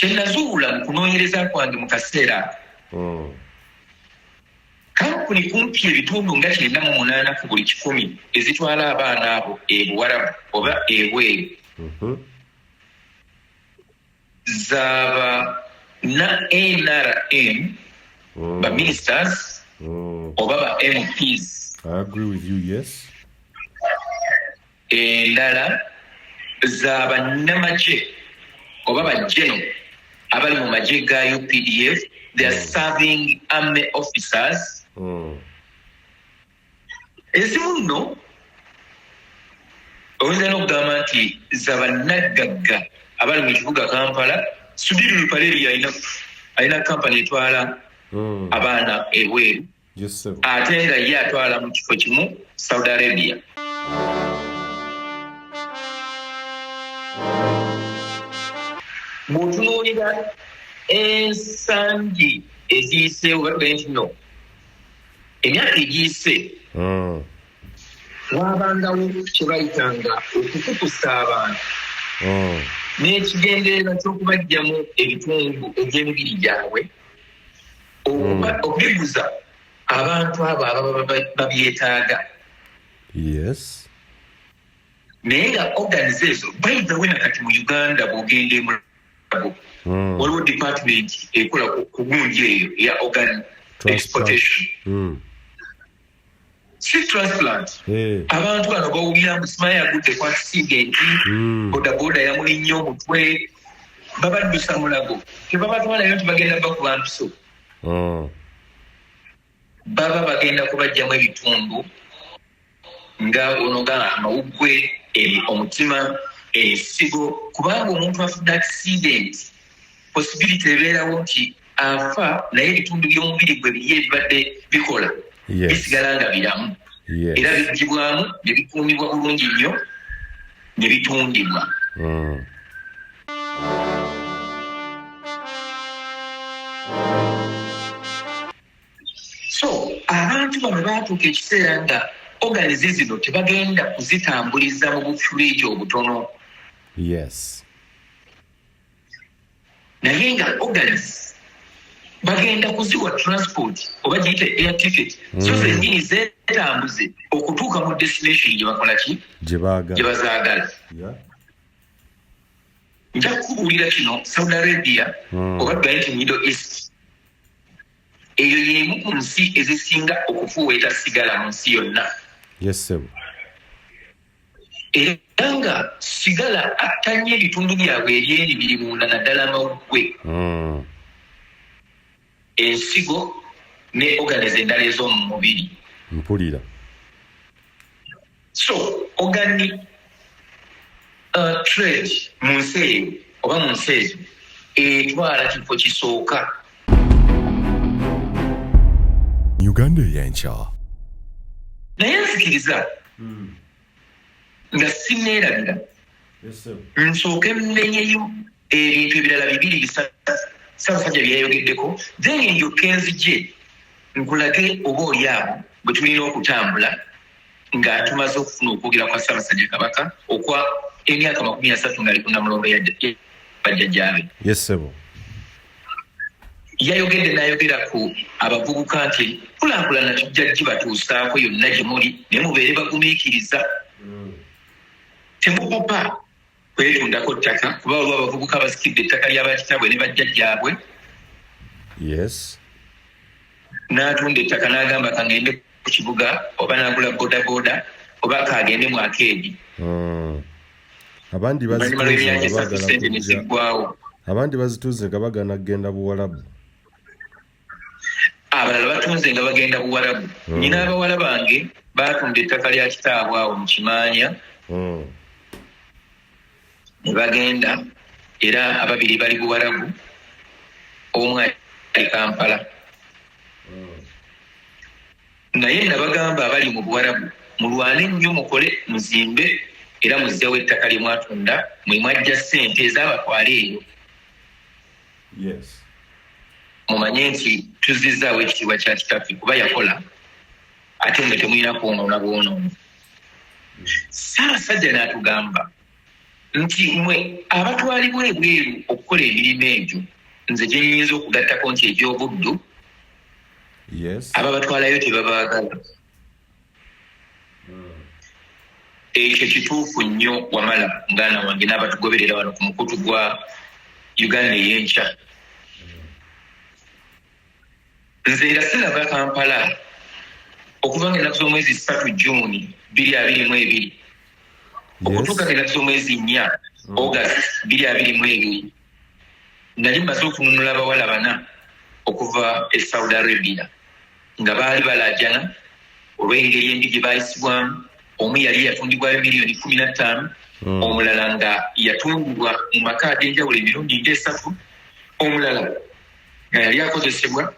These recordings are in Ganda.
kyenazuula mu kunoonyereza kwange mu kaseera kampuni kumpi ebitundu nga 98 ku buli 100 ezitwala abaana abo ebuwarabu oba ebweru zaba na NRM ba ministers oba ba MPs. I agree with you, yes. Endala zaba namaje oba ba general abali mu maje ga UPDF, they are serving army officers. Ezimu nno oyinza n'okugamba nti zaba nagagga abali mu kibuga Kampala. Sudiri Lupaleri alina kampani etwala abaana ebweru ate nga ye atwala mu kifo kimu Saudi Arabia. Bw'otunuulira ensangi eziyiseewo batugambye nti no emyaka egiyise waabangawo kye bayitanga okukukusa abantu n'ekigendererwa ky'okubajjamu ebitundu eby'emibiri gyabwe okubiguza abantu abo ababa babyetaaga. Yes. Naye nga organize ezo bayigawe nakati mu Uganda bw'ogenda emulago waliwo department ekola ku gundi eyo eya organ exportation. Si transplant. Abantu bano bawulira musumaya agudde kwa accidenti bodaboda yamulinnyo omutwe babaddusa mulago tebabatwalayo nti bagenda bakuba mpiso baba bagenda kubajjamu ebitundu nga onoga amawuggwe omutima ensigo kubanga omuntu afudde accident possibility ebeerawo nti afa naye ebitundu by'omubiri gwe biri ebibadde bikola bisigala nga biramu era bijjibwamu ne bikuumibwa bulungi nnyo ne bitundibwa. So abantu bano baatuuka ekiseera nga organize zino tebagenda kuzitambuliza mu bufuliji obutono. Yes. Naye nga organize bagenda kuziwa transport oba giyite air ticket so zennyini zeetambuze okutuuka mu destination gye bakola ki gye bazaagala. Nja kukubuulira kino Saudi Arabia oba tugaye nti Middle East eyo y'emu ku nsi ezisinga okufuuweeta sigala mu nsi yonna. Yes, sir. Era nga sigala attanye ebitundu byabwe eby'emibiri munda naddala amawuggwe ensigo ne organize endala ez'omu mubiri. Mpulira. So organic trade mu nsi eyo oba mu nsi ezo etwala kifo kisooka. Uganda eyenkya naye nzikiriza nga sinneerabira nsooke mmenyeyo ebintu ebirala bibiri bisatu Ssaabasajja byayogeddeko then ndyoke nzije nkulage oba oli abo bwe tulina okutambula nga tumaze okufuna okwogera kwa Ssaabasajja Kabaka okwa emyaka 30 ng'ali ku Namulondo ya bajjajjaabe. Yes, sebo. Yayogedde n'ayogera ku abavubuka nti kulaakulana tujja gibatuusaako yonna gye muli naye mubeere bagumiikiriza. Temukupa kwetundako ttaka kuba olwo abavubuka basikidde ettaka ly'abakitaabwe ne bajjajjaabwe. Yes. N'atunda ettaka n'agamba kangende ku kibuga oba n'agula bodaboda oba kagende mu akeedi. Abandi bazituuze nga bagana kugenda Buwarabu. Abalala batunze nga bagenda Buwarabu. Nnyina abawala bange baatunda ettaka lya kitaabwe awo mu Kimaanya. Ne bagenda era ababiri bali Buwarabu omu ali Kampala. Naye nabagamba abali mu Buwarabu mulwane nnyo mukole muzimbe era muzzeewo ettaka lye mwatunda mwe mwajja ssente ez'abatwala eyo. Yes. Mumanye nti tuzizzaawo ekitiibwa kya kitaffe kuba yakola ate nga temulina kwonoona bwonoona. Ssaabasajja n'atugamba nti mwe abatwalibwa ebweru okukola emirimu egyo nze gye nnyinza okugattako nti egy'obuddu ababatwalayo tebabaagala. Ekyo kituufu nnyo wamala muganda wange n'abatugoberera wano ku mukutu gwa Uganda ey'enkya. Nze nga siraba Kampala okuva ng'ennaku z'omwezi 3 Juni 2022 okutuuka ng'ennaku z'omwezi 4 August 2022 nali mmaze okununula abawala 4 okuva e Saudi Arabia nga baali balajana olw'engeri embi gye baayisibwamu. Omu yali yatundibwayo miliyoni 15, omulala nga yatundibwa mu maka ag'enjawulo emirundi ng'esatu, omulala nga yali akozesebwa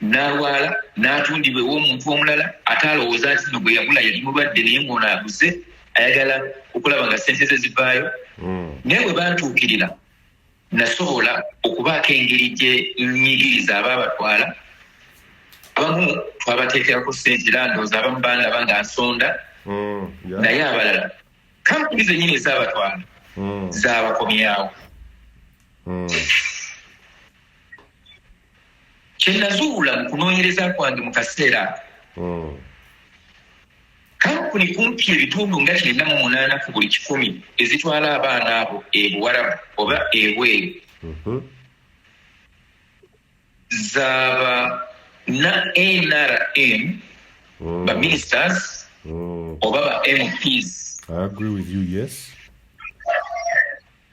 n'alwala n'atundibwa ew'omuntu omulala ate alowooza nti no gwe yagula yali mulwadde naye ng'ono aguze ayagala okulaba nga ssente ze zivaayo. Naye bwe bantuukirira nasobola okubaako engeri gye nnyigiriza abaabatwala. Abamu twabateekerako ssente era ndowooza abamu bandaba nga nsonda, naye abalala kampuni zennyini ezaabatwala zaabakomyawo. Kye nazuula mu kunoonyereza kwange mu kaseera kampuni kumpi ebitundu nga 98 ku buli 100 ezitwala abaana abo ebuwarabu oba ebweru zaaba na NRM ba ministers oba ba MPs. I agree with you, yes.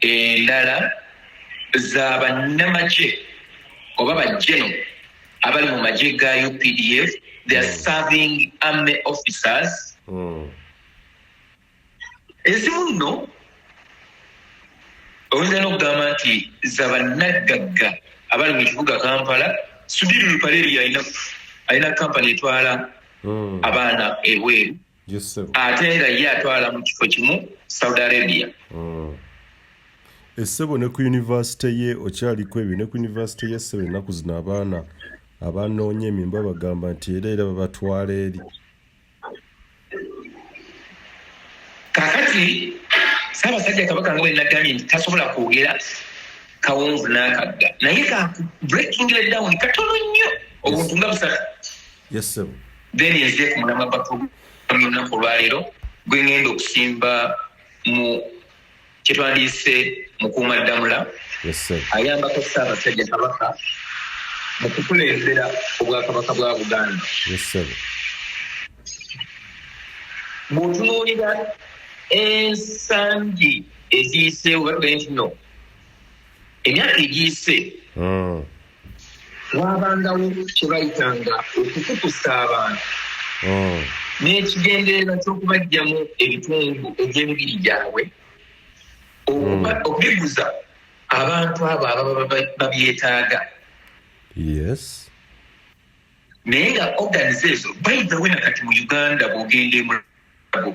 Endala zaaba namaje oba bajeno abali mu magye ga UPDF. They are serving army officers. Ezimu nno oyinza n'okugamba nti zaaba naggagga abali mu kibuga Kampala. Sudiri Lupaleri alina kampani etwala abaana ebweru ate nga ye atwala mu kifo kimu Saudi Arabia. Essebo ne ku yunivasite ye okyaliko ebyo ne ku yunivasite ye essebo ennaku zino abaana abanoonya emimba bagamba nti era babatwala eri. Kaakati Ssaabasajja Kabaka nga bwe nagambye nti tasobola kwogera kawonvu n'akagga naye kaku breaking it down katono nnyo obuntu nga busatu. Yes sir. Then yenze ku mulama olunaku olwaleero gwe ngenda okusimba mu kyetwandiise Mukuumaddamula. Yes sir. Ayambako Ssaabasajja Kabaka mu kukulembera obwakabaka bwa Buganda. Yes sir. Bw'otunuulira ensangi eziyise obadde nti no emyaka egiyise wabangawo kye bayitanga okukukusa abantu n'ekigendererwa ky'okubajjamu ebitundu egy'emibiri gyabwe okubiguza abantu abo ababa babyetaaga. Yes. Naye nga organize ezo bayidawe nakati mu Uganda bw'ogenda emulago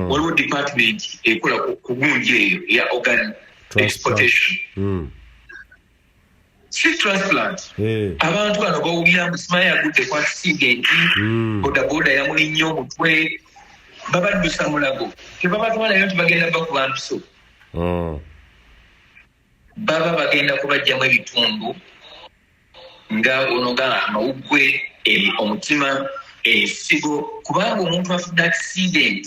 waliwo department ekola ku gunji eyo ya organ exportation. Si transplant. Abantu bano bawulira musima yagudde ku accident, bodaboda yamulinnye omutwe, babaddusa mulago tebabatwalayo nti bagenda bakuba mpiso. Baba bagenda kubajjamu ebitundu nga onoga amawuggwe, omutima, ensigo, kubanga omuntu afudde accident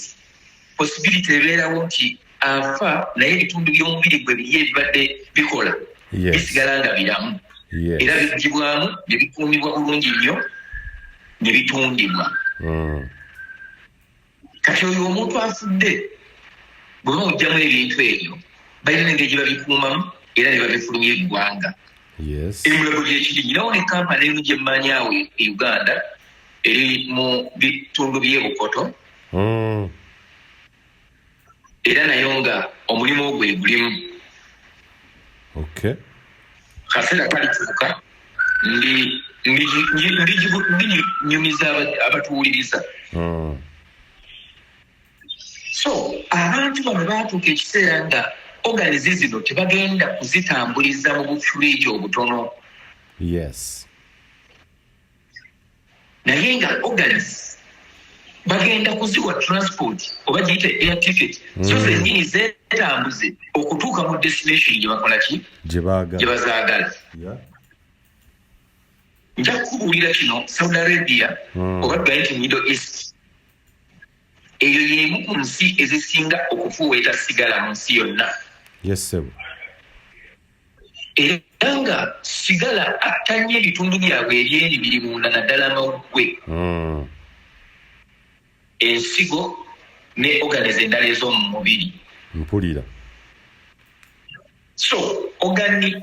possibility ebeerawo nti afa naye ebitundu by'omubiri gwe biri ebibadde bikola bisigala nga biramu era biggibwamu ne bikuumibwa bulungi nnyo ne bitundibwa. Kati oyo omuntu afudde bwe bamugyamu ebintu ebyo balina engeri gye babikuumamu era ne babifulumya eggwanga. Emulago gyekiri nyinawo ne kampani emu gye mmanyi awo e Uganda eri mu bitundu by'e Bukoto era nayo nga omulimu ogwo egulimu. Kaseera kalituuka ndinyumiza abatuwuliriza. So abantu bano baatuuka ekiseera nga organize zino tebagenda kuzitambuliza mu bufuleegi obutono. Yes. Naye nga organize bagenda kuziwa transport oba giyite air ticket so zennyini zeetambuze okutuuka mu destination gye bakola ki gye bazaagala nja kukubuulira kino Saudi Arabia oba tugaye Middle East eyo y'emu ku nsi ezisinga okufuweeta sigala mu nsi yonna era nga sigala attanye ebitundu byabwe ebyeri biri munda naddala amawuggwe ensigo ne organize endala ez'omu mubiri mpulira so organic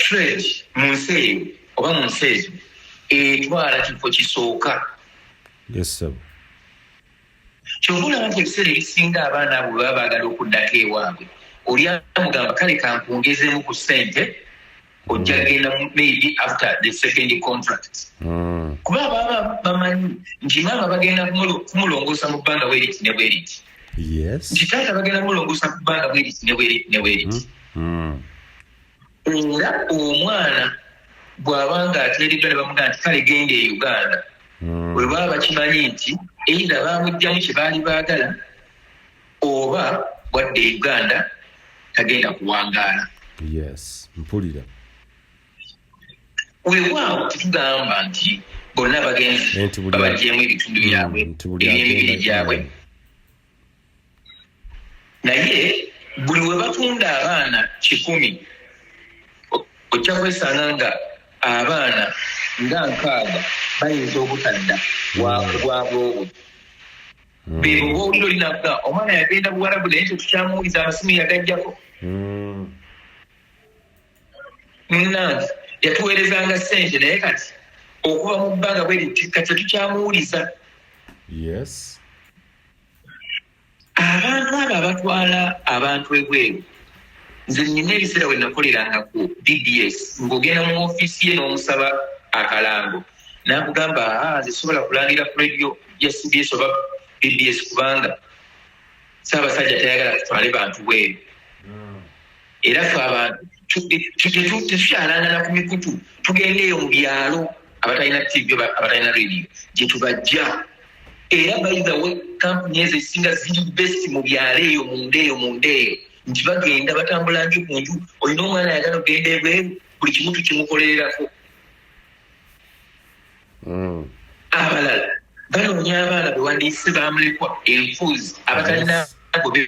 trade mu nsi eyo oba mu nsi ezo etwala kifo kisooka kyova olaba nti ebiseera ebisinga abaana abo bwe baba baagala okuddako ewaabwe oli amugamba kale kankwongezemu ku ssente ojja genda maybe after the second contract kuba baba bamanyi nti maama bagenda kumulongoosa mu bbanga bweriti ne bweriti nti taata bagenda kumulongoosa mu bbanga bweriti ne bweriti ne bweriti era omwana bw'abanga ateereddwa ne bamugamba nti kale genda e Uganda bwe baba bakimanyi nti either baamuggyamu kye baali baagala oba bwadde e Uganda tagenda kuwangaala mpulira weewaawo tetugamba nti bonna bagenzi babaggyemu ebitundu byabwe eby'emibiri gyabwe naye buli we batunda abaana 100 ojja kwesanga nga abaana nga 6 bayinza obutadda bwabwobwo bebo bowuliro linaga omwana yagenda buwarabu naye tetukyamuwuliza amasimu yagajjako munnange yatuweerezanga ssente naye kati okuva mu bbanga bweriti kati tetukyamuwuliza abantu abo abatwala abantu ebweru nze nnina ebiseera we nakoleranga ku DDS ng'ogenda mu ofiisi ye n'omusaba akalango n'akugamba nze sobola kulangira ku radio ya CBS oba DDS kubanga Ssaabasajja tayagala tutwale bantu bweru era fe abantu tetukyalangana ku mikutu tugendeeyo mu byalo abatalina TV abatalina radio gye tubajja era by the way kampuni ezo ezisinga ziri best mu byalo eyo mundeeyo nti bagenda batambula nju ku nju olina omwana ayagala okugenda ebweru buli kimu tukimukolererako abalala banoonya abaana bewandiise bamulekwa enfuzi abatalina gobe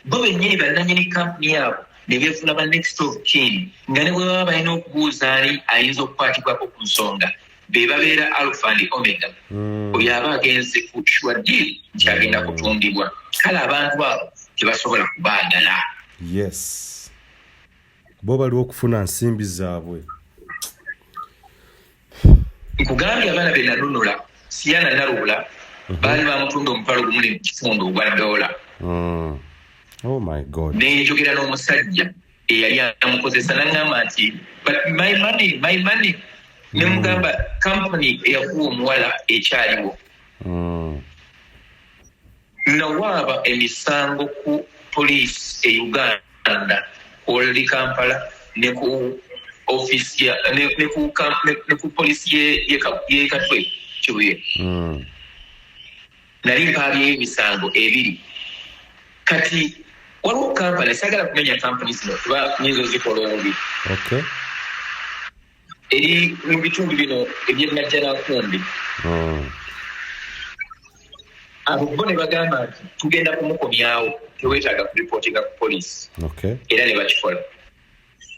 bo bennyini bannannyini kampuni yaabo ne beefuna ba next of kin nga ne bwe baba balina okubuuza ani ayinza okukwatibwako ku nsonga be babeera alpha and omega oyo aba agenze ku sure deal nti agenda kutundibwa kale abantu abo tebasobola kubaagala bo baliwo okufuna nsimbi zaabwe nkugambye abaana be nanunula siyana narubula baali bamutunda omutwalo gumu n'ekitundu ogwa dola nenjogera n'omusajja eyali amukozesa naŋŋamba nti my money nemugamba kampuni eyakuwa omuwala ekyaliwo nawaaba emisango ku poliisi e Uganda olli Kampala ne ku ofisi ne ku poliisi ye Katwe Kibuye nali mpaabyeyo emisango 2 kati waliwo kampani sagala kumenya kampani zino kuba nizo zikola obubi eri mu bitundu bino eby'ennajjanankumbi abo bo ne bagamba nti tugenda kumukomyawo teweetaaga kuripootinga ku poliisi era ne bakikola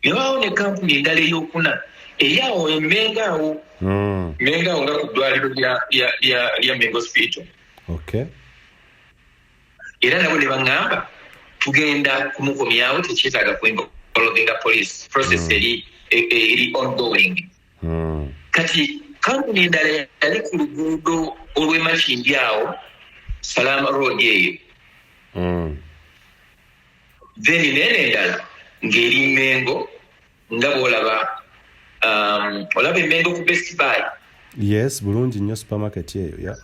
ne waawo ne kampuni endala ey'okuna eyaawo emengaawo nga ku ddwaliro lya Mengo Hospital era nabo ne baŋŋamba tugenda kumukomyawo tekyetaaga kuinvolvinga police process eri ongoing kati kampuni endala yali ku luguudo olw'emakindi awo Salama Road eyo then nene endala ng'eri Mengo nga bw'olaba olaba Mengo ku Best Buy bulungi nnyo supermarket eyo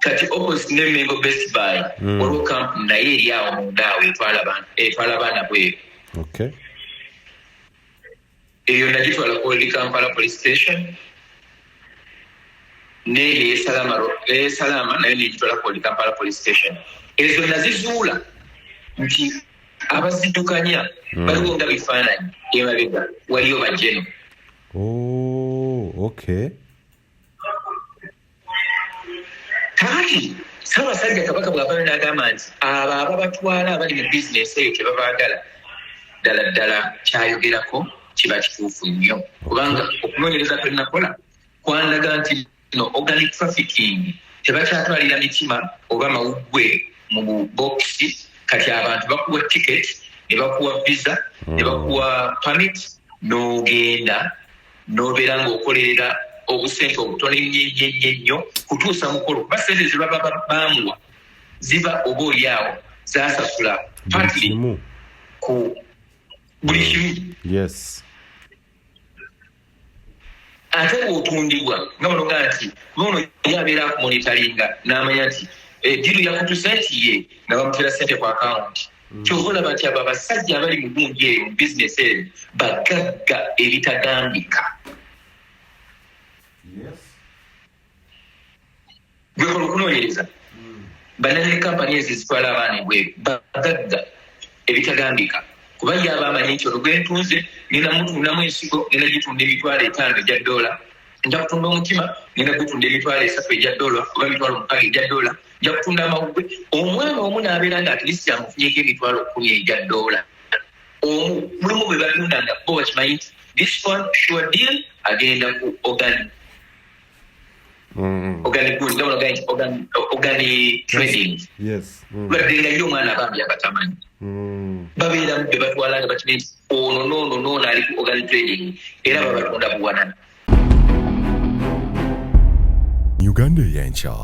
kati opposite ne Mengo Best Buy waliwo kampuni naye eri awo mundaawo etwala abaana bweru eyo nagitwala ku Kampala police station ne Salama nayo n'egitwala Kampala police station. Ezo nazizuula nti abaziddukanya baliwo nga bifaananyi emabega waliyo bajjeno. Okay. Kati Ssaabasajja Kabaka bw'avaayo n'agamba nti abo ababatwala abali mu bizinesi eyo tebabaagala ddala kyayogerako kiba kituufu nnyo kubanga okunoonyereza kwenakola kwandaga nti no organic trafficking tebakyatwalira mitima oba mawuggwe mu bokisi. Kati abantu bakuwa ticket ne bakuwa visa ne bakuwa permit n'ogenda n'obeera ng'okolerera obusente obutono ennyo kutuusa mukolo kuba sente ze baba bamuwa ziba oba oliawo zasasula partly ku buli kimu. Yes. Ate bw'otundibwa nga banoga nti nono yabeera akumonitalinga n'amanya nti diru yakutuse nti ye nga bamutera sente ku akawunti. Kyova olaba nti abo abasajja abali mu gundi eyo mu bizinesi eyo bagagga ebitagambika. Gwekola okunoonyereza banane kampani ezo zitwala abaana ebweru bagagga ebitagambika kuba ye aba amanyi nti olwo gwentunze nina mutundamu ensigo nina gitunda emitwalo 5 egya $, nja kutunda omutima nina gutunda emitwalo 3 egya $, oba emitwalo 6 egya $, nja kutunda amawuggwe. Omwana omu n'abeera nga atlist amufunyeko emitwalo 10 egya $. Omu mulimu bwe batunda nga bo bakimanyi nti this one sure deal agenda ku organic. Organic goods, organic trading. Yes. Babeera nnyo omwana bambi abatamanyi. Babeera be batwala nga bakimanyi nti ono ali ku organic trading era babatunda buwanana. Uganda eyenkya